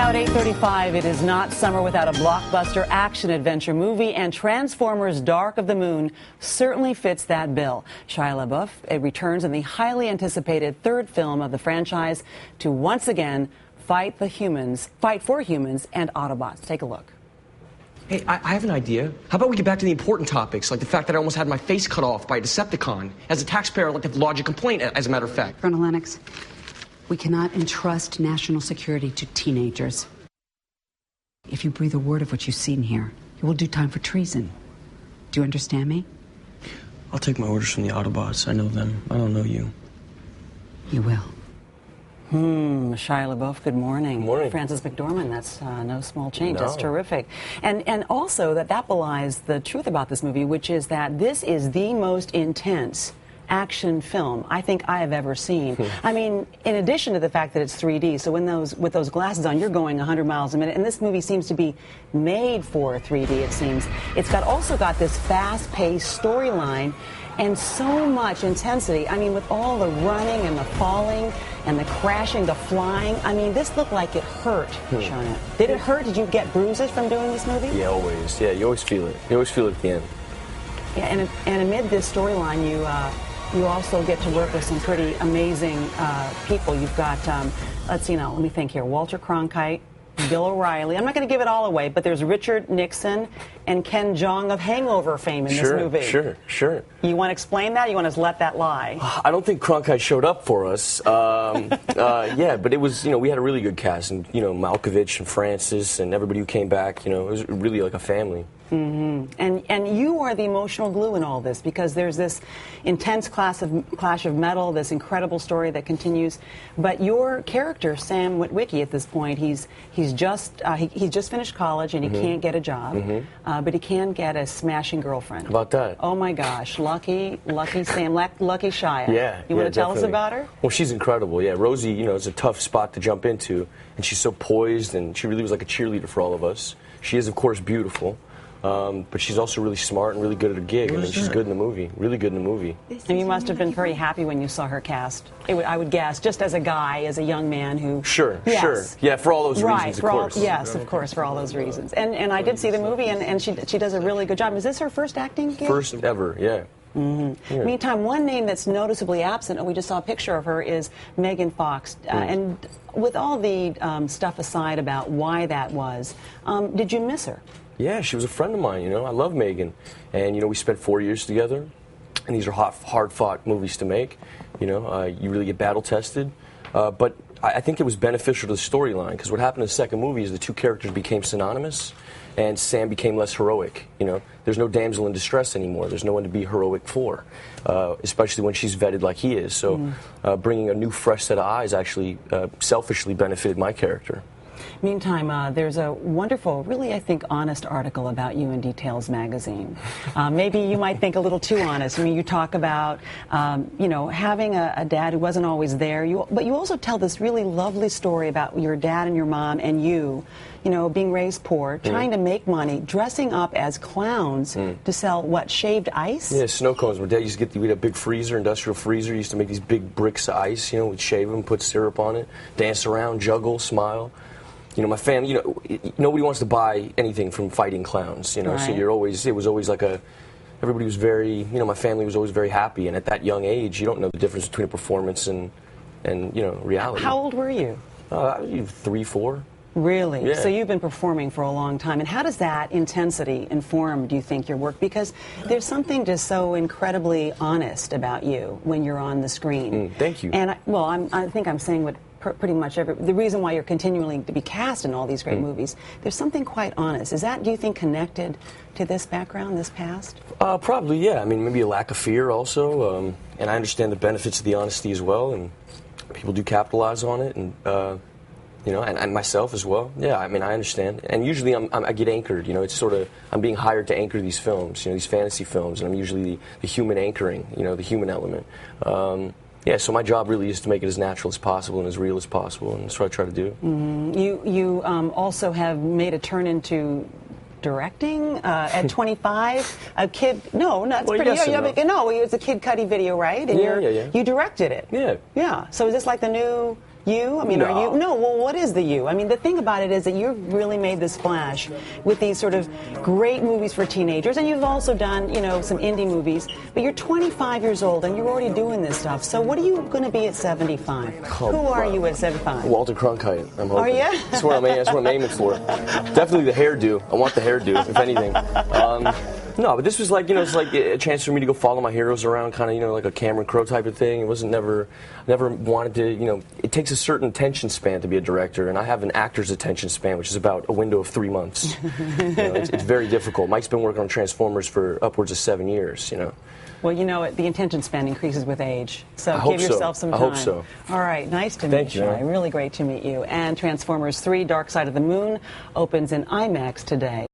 Now at 8:35, it is not summer without a blockbuster action-adventure movie, and Transformers Dark of the Moon certainly fits that bill. Shia LaBeouf returns in the highly anticipated third film of the franchise to once again fight for humans and Autobots. Take a look. Hey, I have an idea. How about we get back to the important topics, like the fact that I almost had my face cut off by a Decepticon? As a taxpayer, I'd like to lodge a complaint, as a matter of fact. Colonel Lennox, we cannot entrust national security to teenagers. If you breathe a word of what you've seen here, you will do time for treason. Do you understand me? I'll take my orders from the Autobots. I know them. I don't know you. You will. Shia LaBeouf, good morning. Good morning. Frances McDormand, that's no small change. No. That's terrific. And also that belies the truth about this movie, which is that this is the most intense action film I think I have ever seen. I mean, in addition to the fact that it's 3D, so with those glasses on, you're going 100 miles a minute, and this movie seems to be made for 3D, it seems. It's also got this fast-paced storyline and so much intensity. I mean, with all the running and the falling and the crashing, the flying, I mean, this looked like it hurt, Shia. Did it hurt? Did you get bruises from doing this movie? Yeah, always. Yeah, you always feel it. You always feel it at the end. Yeah, and amid this storyline, you also get to work with some pretty amazing people. You've got, let's see now, let me think here, Walter Cronkite, Bill O'Reilly. I'm not going to give it all away, but there's Richard Nixon and Ken Jeong of Hangover fame in this movie. Sure. You want to explain that? Or you want to let that lie? I don't think Cronkite showed up for us. Yeah, but it was, we had a really good cast, and, Malkovich and Francis and everybody who came back, it was really like a family. And you are the emotional glue in all this, because there's this intense clash of metal, this incredible story that continues. But your character, Sam Witwicky, at this point, he's just finished college and he can't get a job, but he can get a smashing girlfriend. How about that? Oh my gosh, lucky Sam, lucky Shia. Yeah. You want to tell us definitely. about her? Well, she's incredible. Yeah, Rosie, is a tough spot to jump into, and she's so poised, and she really was like a cheerleader for all of us. She is, of course, beautiful. But she's also really smart and really good at her gig. I mean, she's good in the movie, really good in the movie. And you must have been very happy when you saw her cast. I would guess, just as a guy, as a young man who... Sure. Yeah, for all those reasons, of course. Yes, of course, for all those reasons. And I did see the movie, and she does a really good job. Is this her first acting gig? First ever, yeah. Yeah. Meantime, one name that's noticeably absent, we just saw a picture of her, is Megan Fox. And with all the stuff aside about why that was, did you miss her? Yeah, she was a friend of mine, I love Megan. And, we spent 4 years together, and these are hard-fought movies to make. You really get battle-tested. But I think it was beneficial to the storyline, because what happened in the second movie is the two characters became synonymous, and Sam became less heroic. There's no damsel in distress anymore. There's no one to be heroic for, especially when she's vetted like he is. So bringing a new, fresh set of eyes actually selfishly benefited my character. Meantime, there's a wonderful, really, I think, honest article about you in Details magazine. Maybe you might think a little too honest. I mean, you talk about, having a dad who wasn't always there. But you also tell this really lovely story about your dad and your mom and you, being raised poor, trying to make money, dressing up as clowns to sell, shaved ice? Yeah, snow cones. My dad used to we had a big freezer, industrial freezer. He used to make these big bricks of ice, we'd shave them, put syrup on it, dance around, juggle, smile. My family, nobody wants to buy anything from fighting clowns, Right. So it was always like everybody was very, my family was always very happy, and at that young age, you don't know the difference between a performance and reality. How old were you? 3, 4. Really? Yeah. So you've been performing for a long time. And how does that intensity inform, do you think, your work? Because there's something just so incredibly honest about you when you're on the screen. Thank you. And, I think I'm saying what pretty much the reason why you're continuing to be cast in all these great movies, there's something quite honest. Is that, do you think, connected to this background, this past? Probably, yeah. I mean, maybe a lack of fear also. And I understand the benefits of the honesty as well, and people do capitalize on it, and and myself as well. Yeah, I mean, I understand. And usually I get anchored, it's sort of, I'm being hired to anchor these films, these fantasy films, and I'm usually the human anchoring, the human element. Yeah, so my job really is to make it as natural as possible and as real as possible, and that's what I try to do. You also have made a turn into directing at 25. A kid, no, that's well, pretty. Yes No, it was a Kid Cudi video, right? And yeah. You directed it. Yeah. Yeah. So is this like the new you? I mean, No. are you? No, well, what is the you? I mean, the thing about it is that you've really made this splash with these sort of great movies for teenagers, and you've also done, you know, some indie movies, but you're 25 years old and you're already doing this stuff. So what are you going to be at 75? Who are you at 75? Walter Cronkite, I'm hoping. Are you? That's what I'm aiming for. Definitely the hairdo. I want the hairdo, if anything. No, but this was like, you know, it's like a chance for me to go follow my heroes around, kind of, you know, like a Cameron Crowe type of thing. It wasn't never wanted to, you know, it takes a certain attention span to be a director, and I have an actor's attention span, which is about a window of 3 months. You know, it's very difficult. Mike's been working on Transformers for upwards of 7 years, you know. Well, you know, the attention span increases with age, so give yourself some time. I hope so. All right, nice to meet you. Really great to meet you. And Transformers 3: Dark Side of the Moon opens in IMAX today.